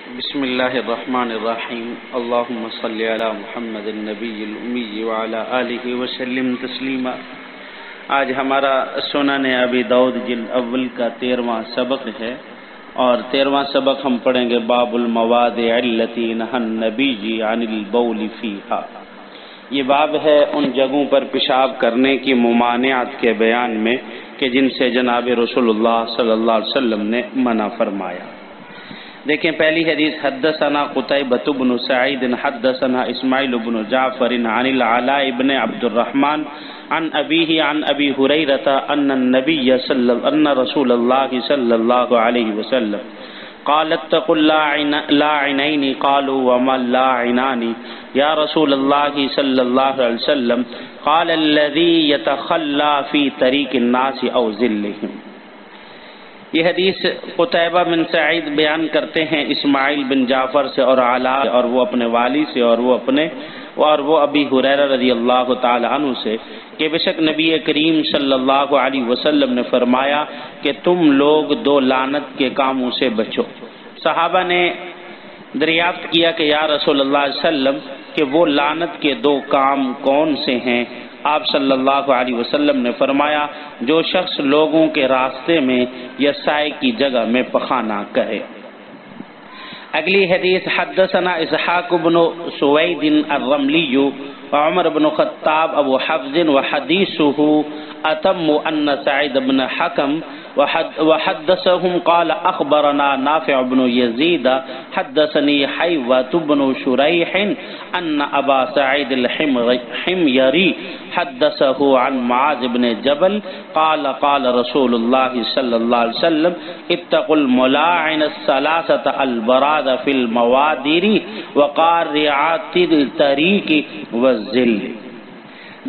بسم اللہ الرحمن الرحیم اللہم صلی علی محمد النبی الامی وعلی آلہ وسلم تسلیما۔ آج ہمارا سنن ابی داؤد جلد اول کا 13واں سبق ہے، اور 13واں سبق ہم پڑھیں گے باب المواضع التی نہى النبی عن البول فیہا۔ یہ باب ہے ان جگہوں پر پیشاب کرنے کی ممانعت کے بیان میں کہ جن سے جناب رسول اللہ صلی اللہ علیہ وسلم نے منع فرمایا۔ دیکھیں پہلی حدیث، حدثنا قتیبۃ بن سعید حدثنا اسماعیل بن جعفر عن العلاء بن عبد الرحمن عن ابیہ عن ابی ہریرہ ان رسول اللہ صلی اللہ علیہ وسلم قال اتقوا اللاعنین قالوا وما اللاعنان یا رسول اللہ صلی اللہ علیہ وسلم قال الذی یتخلی فی طریق الناس او ذلہم۔ یہ حدیث قتیبہ بن سعید بیان کرتے ہیں اسماعیل بن جعفر سے اور علاء، اور وہ اپنے والی سے، اور وہ ابی ہریرہ رضی اللہ تعالی عنہ سے کہ بے شک نبی کریم صلی اللہ علیہ وسلم نے فرمایا کہ تم لوگ دو لعنت کے کاموں سے بچو۔ صحابہ نے دریافت کیا کہ یا رسول اللہ صلی اللہ علیہ وسلم کہ وہ لعنت کے دو کام کون سے ہیں؟ آپ صلی اللہ علیہ وسلم نے فرمایا جو شخص لوگوں کے راستے میں یا سائے کی جگہ میں پخانہ کرے۔ اگلی حدیث، حدثنا اسحاق بن سوید الرملی وعمر بن خطاب ابو حفظ وحدیثه اتم ان سعید بن حکم وحدثهم قال اخبرنا نافع بن يزيد حدثني حيوة بن شريح ان ابا سعيد الحميري حدثه عن معاذ بن جبل قال قال رسول الله صلى الله عليه وسلم اتقوا الملاعن الثلاثة البراز في الموادر وقارعات الطريق والذل۔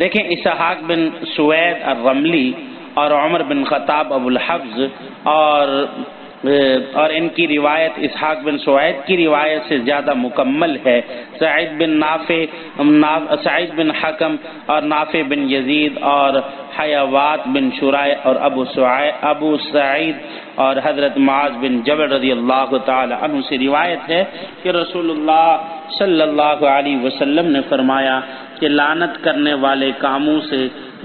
دیکھیں اسحاق بن سوید الرملی اور عمر بن خطاب ابو الحفظ اور ان کی روایت اسحاق بن سوید کی روایت سے زیادہ مکمل ہے۔ سعید بن حکم اور نافع بن یزید اور حیوات بن شرائح اور ابو سعید اور حضرت معاذ بن جبل رضی اللہ تعالی عنہ سے روایت ہے کہ رسول اللہ صلی اللہ علیہ وسلم نے فرمایا کہ لعنت کرنے والے کاموں سے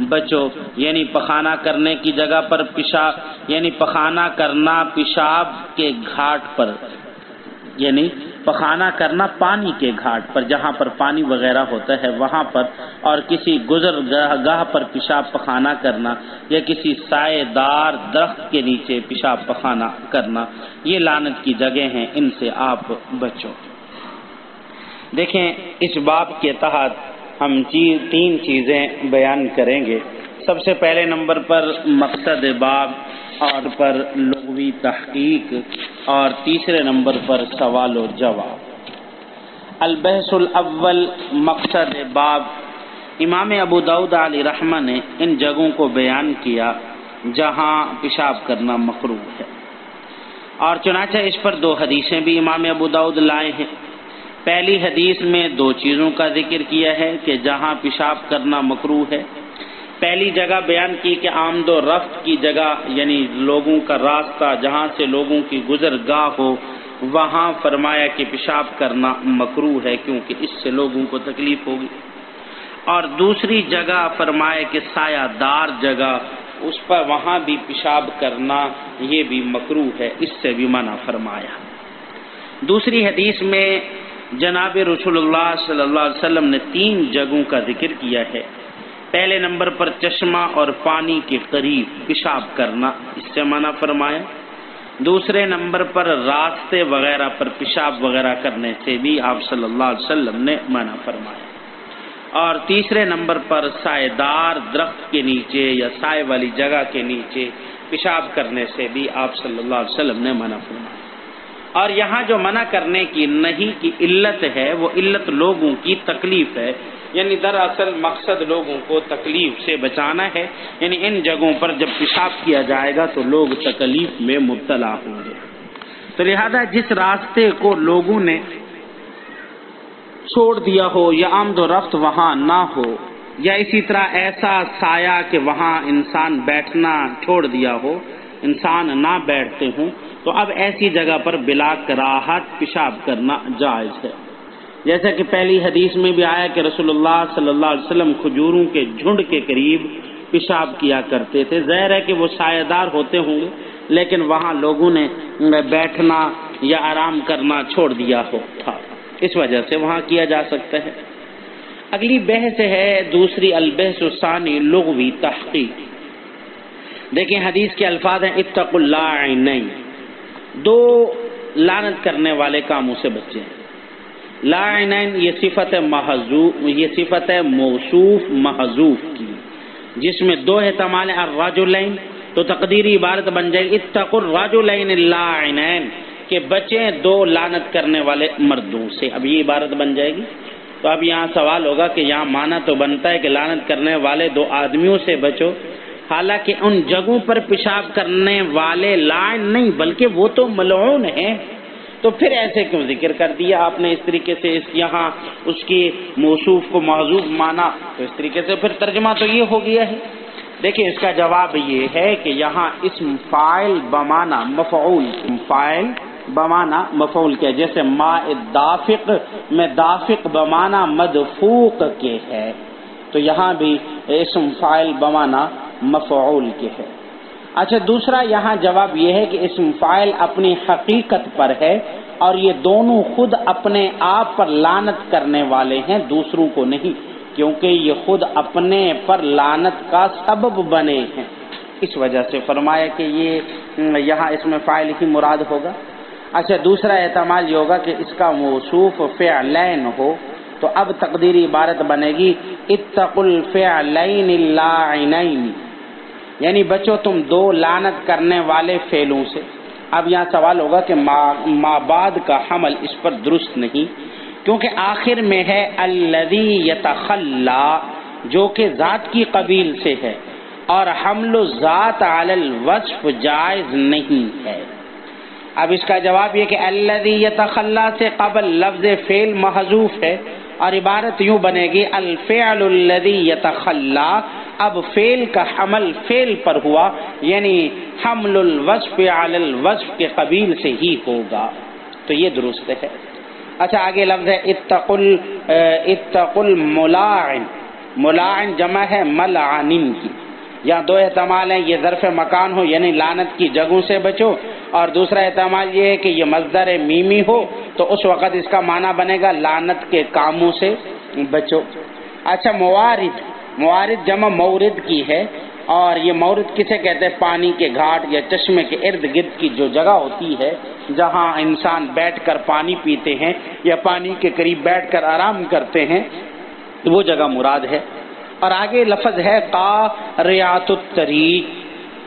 بچو، یعنی پخانہ کرنے کی جگہ پر پیشاب، یعنی پخانہ کرنا پیشاب کے گھاٹ پر، یعنی پخانہ کرنا پانی کے گھاٹ پر جہاں پر پانی وغیرہ ہوتا ہے وہاں پر، اور کسی گزرگاہ پر پیشاب پخانہ کرنا یا کسی سائے دار درخت کے نیچے پیشاب پخانہ کرنا، یہ لعنت کی جگہ ہیں، ان سے آپ بچو۔ دیکھیں اس باب کے تحت ہم تین چیزیں بیان کریں گے۔ سب سے پہلے نمبر پر مقصد باب، اور پر لغوی تحقیق، اور تیسرے نمبر پر سوال و جواب۔ البحث الاول، مقصد باب۔ امام ابو داؤد علیہ رحمہ نے ان جگہوں کو بیان کیا جہاں پیشاب کرنا مکروہ ہے، اور چنانچہ اس پر دو حدیثیں بھی امام ابو داؤد لائے ہیں۔ پہلی حدیث میں دو چیزوں کا ذکر کیا ہے کہ جہاں پیشاب کرنا مکروہ ہے۔ پہلی جگہ بیان کی کہ آمد و رفت کی جگہ، یعنی لوگوں کا راستہ جہاں سے لوگوں کی گزرگاہ ہو، وہاں فرمایا کہ پیشاب کرنا مکروہ ہے کیونکہ اس سے لوگوں کو تکلیف ہوگی۔ اور دوسری جگہ فرمایا کہ سایہ دار جگہ، اس پر وہاں بھی پیشاب کرنا یہ بھی مکروہ ہے، اس سے بھی منع فرمایا۔ دوسری حدیث میں جناب رسول اللہ صلی اللہ علیہ وسلم نے تین جگہوں کا ذکر کیا ہے۔ پہلے نمبر پر چشمہ اور پانی کے قریب پیشاب کرنا، اس سے منع فرمایا۔ دوسرے نمبر پر راستے وغیرہ پر پیشاب وغیرہ کرنے سے بھی آپ صلی اللہ علیہ وسلم نے منع فرمایا۔ اور تیسرے نمبر پر سائے دار درخت کے نیچے یا سائے والی جگہ کے نیچے پیشاب کرنے سے بھی آپ صلی اللہ علیہ وسلم نے منع فرمایا۔ اور یہاں جو منع کرنے کی نہیں کی علت ہے وہ علت لوگوں کی تکلیف ہے، یعنی دراصل مقصد لوگوں کو تکلیف سے بچانا ہے، یعنی ان جگہوں پر جب پیشاب کیا جائے گا تو لوگ تکلیف میں مبتلا ہوں گے۔ تو لہذا جس راستے کو لوگوں نے چھوڑ دیا ہو یا آمد و رفت وہاں نہ ہو، یا اسی طرح ایسا سایہ کہ وہاں انسان بیٹھنا چھوڑ دیا ہو، انسان نہ بیٹھتے ہوں تو اب ایسی جگہ پر بلا کراہت پیشاب کرنا جائز ہے، جیسا کہ پہلی حدیث میں بھی آیا کہ رسول اللہ صلی اللہ علیہ وسلم کھجوروں کے جھنڈ کے قریب پیشاب کیا کرتے تھے۔ ظاہر ہے کہ وہ سایہ دار ہوتے ہوں گے، لیکن وہاں لوگوں نے بیٹھنا یا آرام کرنا چھوڑ دیا تھا، اس وجہ سے وہاں کیا جا سکتا ہے۔ اگلی بحث ہے دوسری، البحث الثانی لغوی تحقیق۔ دیکھیں حدیث کے الفاظ ہیں اتقوا اللاعنین، دو لعنت کرنے والے کاموں سے بچیں۔ لاعنین یہ صفت ہے موصوف محذوف کی، جس میں دو احتمال ہیں، الرجلین، تو تقدیری عبارت بن جائے گی اتقوا الرجلین اللاعنین، کہ بچیں دو لعنت کرنے والے مردوں سے۔ اب یہ عبارت بن جائے گی، تو اب یہاں سوال ہوگا کہ یہاں معنی تو بنتا ہے کہ لعنت کرنے والے دو آدمیوں سے بچو، حالانکہ ان جگہوں پر پیشاب کرنے والے لائن نہیں بلکہ وہ تو ملعون ہیں، تو پھر ایسے کیوں ذکر کر دیا آپ نے اس طریقے سے؟ یہاں اس کی موصوف کو محذوف مانا، تو اس طریقے سے پھر ترجمہ تو یہ ہو گیا ہے۔ دیکھیں اس کا جواب یہ ہے کہ یہاں اسم فاعل بمانا مفعول، فاعل بمانا مفعول کیا، جیسے ماء دافق میں دافق بمانا مدفوق کے ہے، تو یہاں بھی اسم فاعل بمانا مفعول کے ہے۔ اچھا دوسرا یہاں جواب یہ ہے کہ اسم فاعل اپنی حقیقت پر ہے اور یہ دونوں خود اپنے آپ پر لعنت کرنے والے ہیں، دوسروں کو نہیں، کیونکہ یہ خود اپنے پر لعنت کا سبب بنے ہیں، اس وجہ سے فرمایا کہ یہ یہاں اسم فاعل ہی مراد ہوگا۔ اچھا دوسرا احتمال یہ ہوگا کہ اس کا موصوف فعلین ہو، تو اب تقدیری عبارت بنے گی اتقوا الفعلین اللاعنین، یعنی بچو تم دو لعنت کرنے والے فعلوں سے۔ اب یہاں سوال ہوگا کہ ما بعد کا حمل اس پر درست نہیں، کیونکہ آخر میں ہے الذی یتخلا، جو کہ ذات کی قبیل سے ہے، اور حمل الذات علی الوصف جائز نہیں ہے۔ اب اس کا جواب یہ کہ الذی یتخلا سے قبل لفظ فعل محذوف ہے، اور عبارت یوں بنے گی الفعل الذی یتخلا، اب فعل کا حمل فعل پر ہوا، یعنی حمل الوصف علی الوصف کے قبیل سے ہی ہوگا، تو یہ درست ہے۔ اچھا آگے لفظ ہے اتقوا الملاعن، ملاعن جمع ہے ملعنن کی، یہاں دو احتمال ہیں، یہ ظرف مکان ہو یعنی لعنت کی جگہوں سے بچو، اور دوسرا احتمال یہ ہے کہ یہ مصدر میمی ہو، تو اس وقت اس کا معنی بنے گا لعنت کے کاموں سے بچو۔ اچھا موارد جمع مورد کی ہے، اور یہ مورد کسے کہتے ہیں؟ پانی کے گھاٹ یا چشمے کے ارد گرد کی جو جگہ ہوتی ہے جہاں انسان بیٹھ کر پانی پیتے ہیں یا پانی کے قریب بیٹھ کر آرام کرتے ہیں، وہ جگہ مراد ہے۔ اور آگے لفظ ہے قاریات الطریق،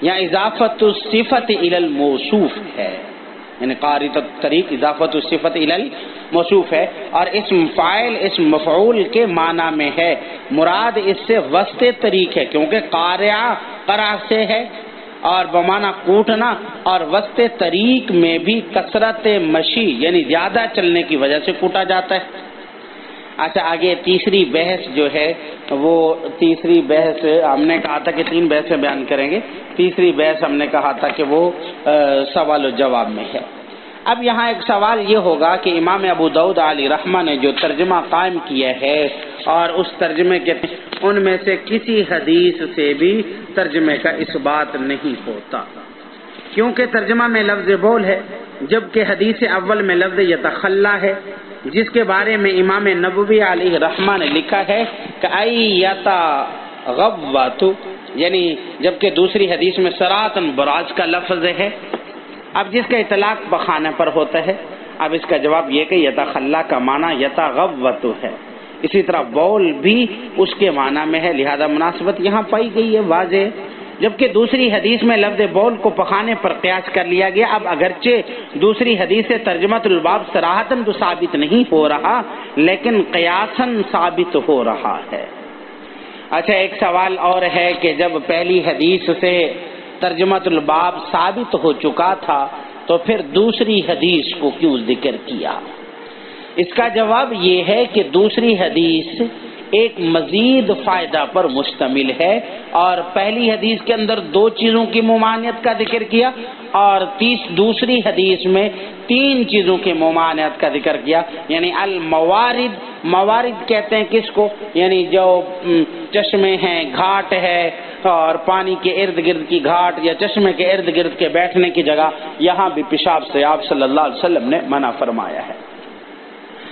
یا اضافت الصفت الی الموصوف ہے، یعنی قاریات الطریق اضافت الصفت الی الموصوف ہے، اور اسم فاعل اسم مفعول کے معنی میں ہے، مراد اس سے وسط طریق ہے، کیونکہ قارعہ قرع سے ہے اور بمانا کوٹنا، اور وسط طریق میں بھی کثرت مشی یعنی زیادہ چلنے کی وجہ سے کوٹا جاتا ہے۔ اچھا آگے تیسری بحث جو ہے، وہ تیسری بحث ہم نے کہا تھا کہ 3 بحثیں بیان کریں گے، تیسری بحث ہم نے کہا تھا کہ وہ سوال و جواب میں ہے۔ اب یہاں ایک سوال یہ ہوگا کہ امام ابو داؤد علیہ رحمہ نے جو ترجمہ قائم کیا ہے، اور اس ترجمے کے ان میں سے کسی حدیث سے بھی ترجمے کا اثبات نہیں ہوتا، کیونکہ ترجمہ میں لفظ بول ہے، جبکہ حدیث اول میں لفظ یتخلا ہے، جس کے بارے میں امام نبوی علیہ رحمہ نے لکھا ہے کہ ایتغوت، یعنی جبکہ دوسری حدیث میں صراطن براز کا لفظ ہے، اب جس کا اطلاق بخانے پر ہوتا ہے۔ اب اس کا جواب یہ کہ یتخلا کا معنی یتغوت ہے، اسی طرح بول بھی اس کے معنی میں ہے، لہذا مناسبت یہاں پائی گئی ہے واضح، جبکہ دوسری حدیث میں لفظ بول کو پخانے پر قیاس کر لیا گیا۔ اب اگرچہ دوسری حدیث سے ترجمۃ الباب صراحتاً تو ثابت نہیں ہو رہا، لیکن قیاساً ثابت ہو رہا ہے۔ اچھا ایک سوال اور ہے کہ جب پہلی حدیث سے ترجمۃ الباب ثابت ہو چکا تھا تو پھر دوسری حدیث کو کیوں ذکر کیا؟ اس کا جواب یہ ہے کہ دوسری حدیث ایک مزید فائدہ پر مشتمل ہے، اور پہلی حدیث کے اندر 2 چیزوں کی ممانعت کا ذکر کیا، اور دوسری حدیث میں 3 چیزوں کی ممانعت کا ذکر کیا، یعنی الموارد، موارد کہتے ہیں کس کو، یعنی جو چشمے ہیں، گھاٹ ہے، اور پانی کے ارد گرد کی گھاٹ یا چشمے کے ارد گرد کے بیٹھنے کی جگہ، یہاں بھی پیشاب سے آپ صلی اللہ علیہ وسلم نے منع فرمایا ہے۔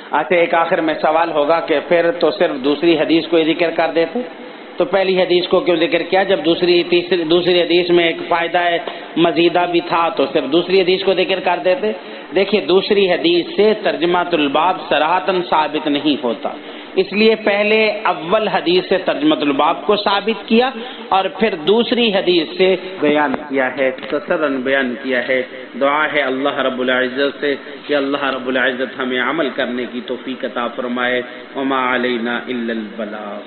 اچھا، ایک آخر میں سوال ہوگا کہ پھر تو صرف دوسری حدیث کو ہی ذکر کر دیتے، تو پہلی حدیث کو کیوں ذکر کیا؟ جب دوسری حدیث میں ایک فائدہ مزیدہ بھی تھا تو صرف دوسری حدیث کو ذکر کر دیتے۔ دیکھیے، دوسری حدیث سے ترجمۃ الباب صراحتاً ثابت نہیں ہوتا، اس لیے پہلے اول حدیث سے ترجمۃ الباب کو ثابت کیا، اور پھر دوسری حدیث سے بیان کیا ہے، تصرن بیان کیا ہے۔ دعا ہے اللہ رب العزت سے کہ اللہ رب العزت ہمیں عمل کرنے کی توفیق عطا فرمائے۔ وما علینا الا البلاغ۔